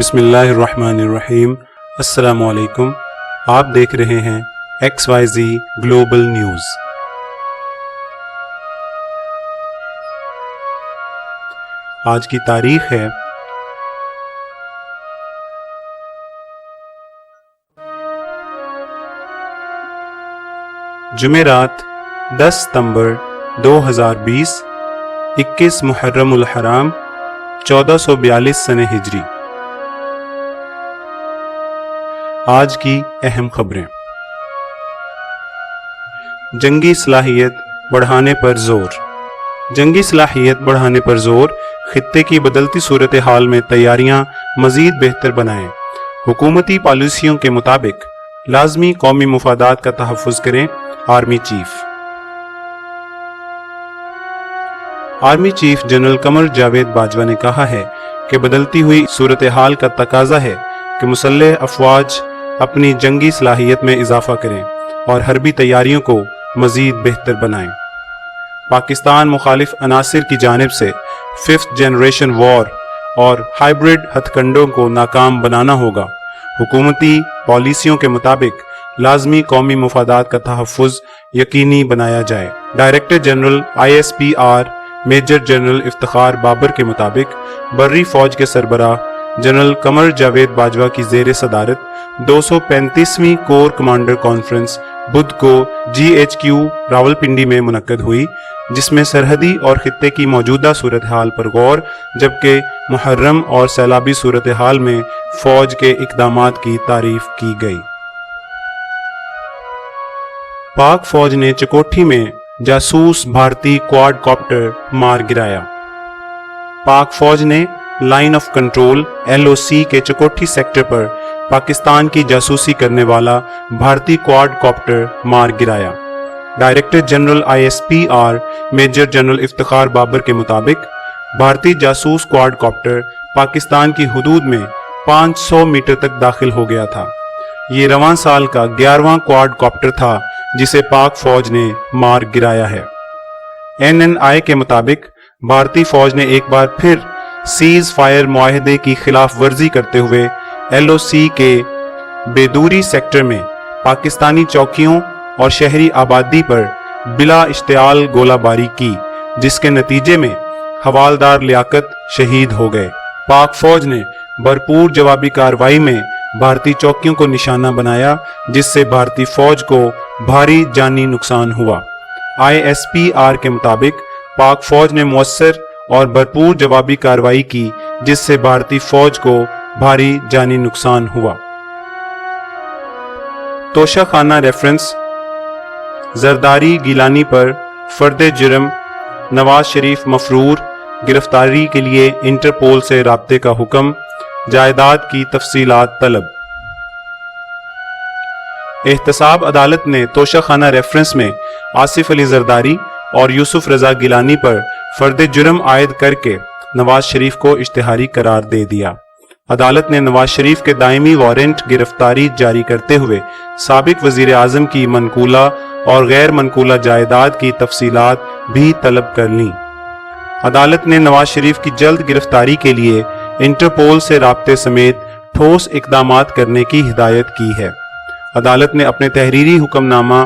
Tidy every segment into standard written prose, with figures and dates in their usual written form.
بسم اللہ الرحمن الرحیم۔ السلام علیکم، آپ دیکھ رہے ہیں XYZ گلوبل نیوز۔ آج کی تاریخ ہے جمعرات 10 ستمبر 2020، 21 محرم الحرام 1442 سنہ ہجری۔ آج کی اہم خبریں۔ جنگی صلاحیت بڑھانے پر زور۔ جنگی صلاحیت بڑھانے پر زور، خطے کی بدلتی صورتحال میں تیاریاں مزید بہتر بنائیں۔ حکومتی پالیسیوں کے مطابق لازمی قومی مفادات کا تحفظ کریں۔ Army chief general Qamar Javed Bajwa نے کہا ہے کہ بدلتی ہوئی صورتحال کا تقاضا ہے کہ مسلح افواج اپنی جنگی صلاحیت میں اضافہ کریں اور حربی تیاریوں کو مزید بہتر بنائیں۔ پاکستان مخالف عناصر کی جانب سے 5th جنریشن وار اور ہائبرڈ ہتھ کنڈوں کو ناکام بنانا ہوگا۔ حکومتی پالیسیوں کے مطابق لازمی قومی مفادات کا تحفظ یقینی بنایا جائے۔ Director general ISPR major general Iftikhar Babar کے مطابق بری فوج کے سربراہ جنرل قمر جاوید باجوہ کی زیر صدارت 235ویں کور کمانڈر کانفرنس بدھ کو GHQ راولپنڈی میں منعقد ہوئی، جس میں سرحدی اور خطے کی موجودہ صورتحال پر غور، جبکہ محرم اور سیلابی صورتحال میں فوج کے اقدامات کی تعریف کی گئی۔ پاک فوج نے چکوٹھی میں جاسوس بھارتی کواد کاپٹر مار گرایا۔ پاک فوج نے لائن آف کنٹرول LOC کے چکوٹھی سیکٹر پر پاکستان کی جاسوسی کرنے والا بھارتی کواد کاپٹر مار گرایا۔ Director general ISPR major general Iftikhar Babar کے مطابق بھارتی جاسوس کواد کاپٹر پاکستان کی حدود میں 500 میٹر تک داخل ہو گیا تھا۔ یہ رواں سال کا 11واں کواد کاپٹر تھا جسے پاک فوج نے مار گرایا ہے۔ NNI کے مطابق بھارتی فوج نے ایک بار پھر سیز فائر معاہدے کی خلاف ورزی کرتے ہوئے LOC کے بیدوری سیکٹر میں پاکستانی چوکیوں اور شہری آبادی پر بلا اشتعال گولہ باری کی، جس کے نتیجے میں حوالدار لیاقت شہید ہو گئے۔ پاک فوج نے بھرپور جوابی کارروائی میں بھارتی چوکیوں کو نشانہ بنایا، جس سے بھارتی فوج کو بھاری جانی نقصان ہوا۔ ISPR کے مطابق پاک فوج نے مؤثر اور بھرپور جوابی کارروائی کی، جس سے بھارتی فوج کو بھاری جانی نقصان ہوا۔ توشہ خانہ ریفرنس زرداری گیلانی پر فرد جرم نواز شریف مفرور، گرفتاری کے لیے انٹرپول سے رابطے کا حکم، جائیداد کی تفصیلات طلب۔ احتساب عدالت نے توشہ خانہ ریفرنس میں آصف علی زرداری اور یوسف رضا گیلانی پر فرد جرم عائد کر کے نواز شریف کو اشتہاری قرار دے دیا۔ عدالت نے نواز شریف کے دائمی وارنٹ گرفتاری جاری کرتے ہوئے سابق وزیر اعظم کی منقولہ اور غیر منقولہ جائیداد کی تفصیلات بھی طلب کر لیں۔ عدالت نے نواز شریف کی جلد گرفتاری کے لیے انٹرپول سے رابطے سمیت ٹھوس اقدامات کرنے کی ہدایت کی ہے۔ عدالت نے اپنے تحریری حکم نامہ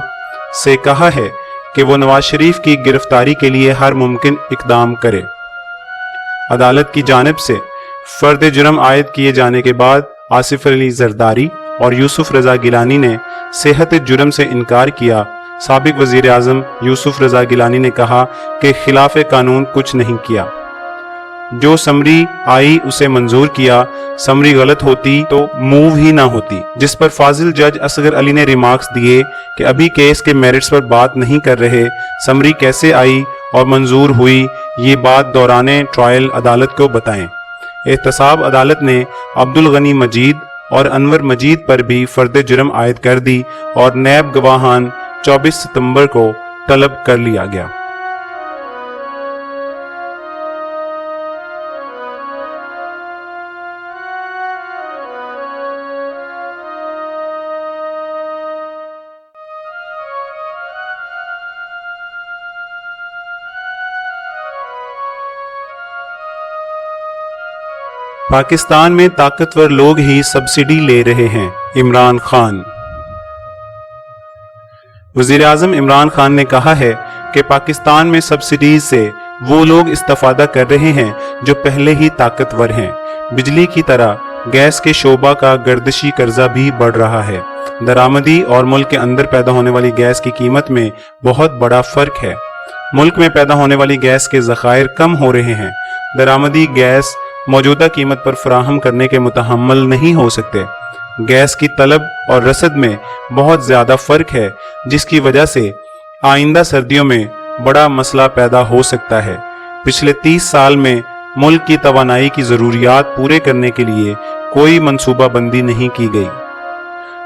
سے کہا ہے کہ وہ نواز شریف کی گرفتاری کے لیے ہر ممکن اقدام کرے۔ عدالت کی جانب سے فرد جرم عائد کیے جانے کے بعد آصف علی زرداری اور یوسف رضا گیلانی نے صحت جرم سے انکار کیا۔ سابق وزیر اعظم یوسف رضا گیلانی نے کہا کہ خلاف قانون کچھ نہیں کیا۔ جو سمری آئی اسے منظور کیا، سمری غلط ہوتی تو موو ہی نہ ہوتی، جس پر فاضل جج اصغر علی نے ریمارکس دیے کہ ابھی کیس کے میرٹس پر بات نہیں کر رہے، سمری کیسے آئی اور منظور ہوئی، یہ بات دوران ٹرائل عدالت کو بتائیں۔ احتساب عدالت نے عبدالغنی مجید اور انور مجید پر بھی فرد جرم عائد کر دی اور نیب گواہان 24 ستمبر کو طلب کر لیا گیا۔ पाकिस्तान में ताकतवर लोग ही सब्सिडी ले रहे हैं, इमरान खान। वजीर आजम इमरान खान ने कहा है कि पाकिस्तान में सब्सिडीज से वो लोग इस्तेफादा कर रहे हैं जो पहले ही ताकतवर हैं। बिजली की तरह गैस के शोबा का गर्दिशी कर्जा भी बढ़ रहा है। दरामदी और मुल्क के अंदर पैदा होने वाली गैस की कीमत में बहुत बड़ा फर्क है। मुल्क में पैदा होने वाली गैस के ज़खायर कम हो रहे हैं। दरामदी गैस मौजूदा कीमत पर फराहम करने के मुतहम्मल नहीं हो सकते। गैस की तलब और रसद में बहुत ज़्यादा फ़र्क है, जिसकी वजह से आइंदा सर्दियों में बड़ा मसला पैदा हो सकता है। पिछले 30 साल में मुल्क की तवानाई की ज़रूरियात पूरे करने के लिए कोई मंसूबा बंदी नहीं की गई।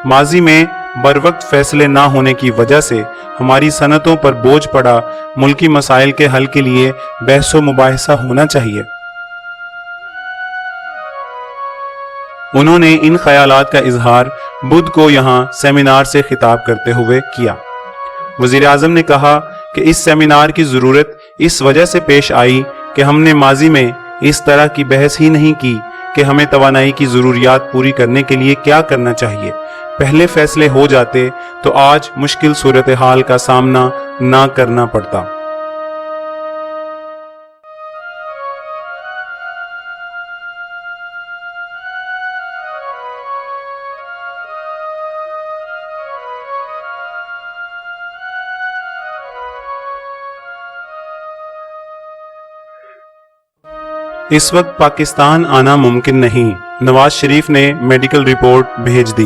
माजी में बरवक्त फैसले ना होने की वजह से हमारी सनतों पर बोझ पड़ा। मुल्की मसाइल के हल के लिए बहसो मुबाहिसा होना चाहिए। उन्होंने इन ख्यालात का इजहार बुध को यहाँ सेमिनार से खिताब करते हुए किया। वजीर आजम ने कहा कि इस सेमिनार की ज़रूरत इस वजह से पेश आई कि हमने माजी में इस तरह की बहस ही नहीं की कि हमें तवानाई की ज़रूरियात पूरी करने के लिए क्या करना चाहिए। पहले फैसले हो जाते तो आज मुश्किल सूरत हाल का सामना ना करना पड़ता। इस वक्त पाकिस्तान आना मुमकिन नहीं, नवाज शरीफ ने मेडिकल रिपोर्ट भेज दी।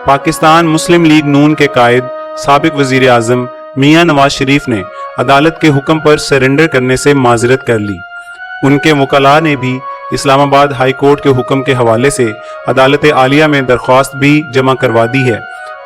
पाकिस्तान मुस्लिम लीग नून के कायद साबिक वजीर आजम मियां नवाज शरीफ ने अदालत के हुक्म पर सरेंडर करने से माजरत कर ली। उनके वकला ने भी इस्लामाबाद हाई कोर्ट के हुक्म के हवाले से अदालत आलिया में दरख्वास्त भी जमा करवा दी है,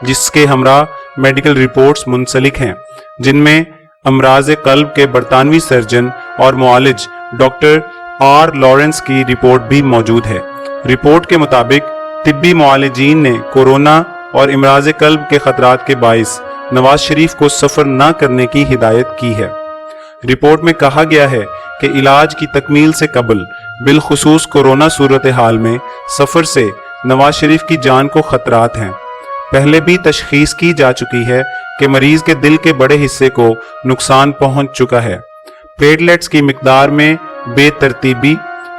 जिसके हमरा मेडिकल रिपोर्ट्स मुंसलिक हैं, जिनमें अमराज कल्ब के बरतानवी सर्जन और मुआलिज डॉक्टर आर लॉरेंस की रिपोर्ट भी मौजूद है। रिपोर्ट के मुताबिक तिब्बी मुआलिजीन ने कोरोना और इमराज कल्ब के खतरात के बाइस नवाज शरीफ को सफर न करने की हिदायत की है। रिपोर्ट में कहा गया है कि इलाज की तकमील से कबल बिलखुसूस कोरोना सूरत हाल में सफर से नवाज शरीफ की जान को खतरात हैं। पहले भी तशखीस की जा चुकी है कि मरीज के दिल के बड़े हिस्से को नुकसान पहुंच चुका है। प्लेटलेट्स की मिकदार में बेतरतीबी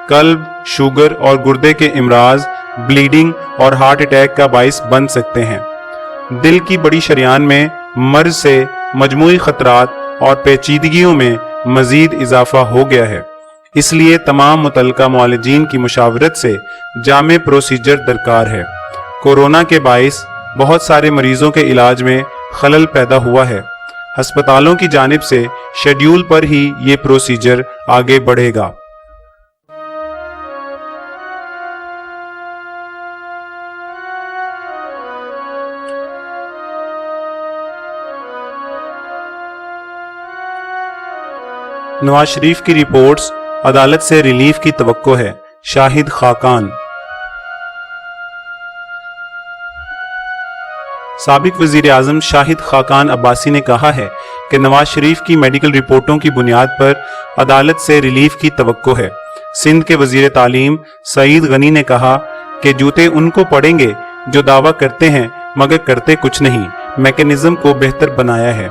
कल्ब, शुगर और गुर्दे के इमराज, ब्लीडिंग और हार्ट अटैक का बाइस बन सकते हैं। दिल की बड़ी शरियान में मर्ज से मजमूई खतरात और पेचीदगियों में मजीद इजाफा हो गया है। इसलिए तमाम मुतल्लिका मुआलिजीन की मुशावरत से जामे प्रोसीजर दरकार है। कोरोना के बाइस बहुत सारे मरीजों के इलाज में खलल पैदा हुआ है। हस्पतालों की जानिब से शेड्यूल पर ही ये प्रोसीजर आगे बढ़ेगा। नवाज शरीफ की रिपोर्ट्स, अदालत से रिलीफ की तवक्को है, शाहिद खाकान। साबिक वजीर आजम शाहिद खाकान अब्बासी ने कहा है कि नवाज शरीफ की मेडिकल रिपोर्टों की बुनियाद पर अदालत से रिलीफ की तवक्को है। सिंध के वजीर तालीम सईद गनी ने कहा कि जूते उनको पड़ेंगे जो दावा करते हैं मगर करते कुछ नहीं, मैकेनिज्म को बेहतर बनाया है।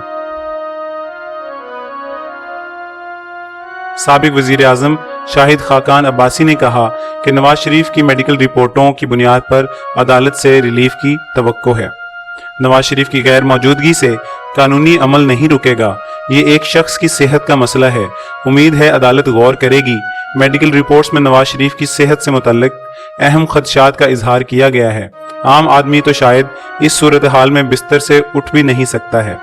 साबिक वजीर आजम शाहिद खाकान अब्बासी ने कहा कि नवाज शरीफ की मेडिकल रिपोर्टों की बुनियाद पर अदालत से रिलीफ की तवक्को है। नवाज शरीफ की गैर मौजूदगी से कानूनी अमल नहीं रुकेगा। ये एक शख्स की सेहत का मसला है। उम्मीद है अदालत गौर करेगी। मेडिकल रिपोर्ट्स में नवाज शरीफ की सेहत से मुतल्लिक अहम खदशात का इजहार किया गया है। आम आदमी तो शायद इस सूरत हाल में बिस्तर से उठ भी नहीं सकता है।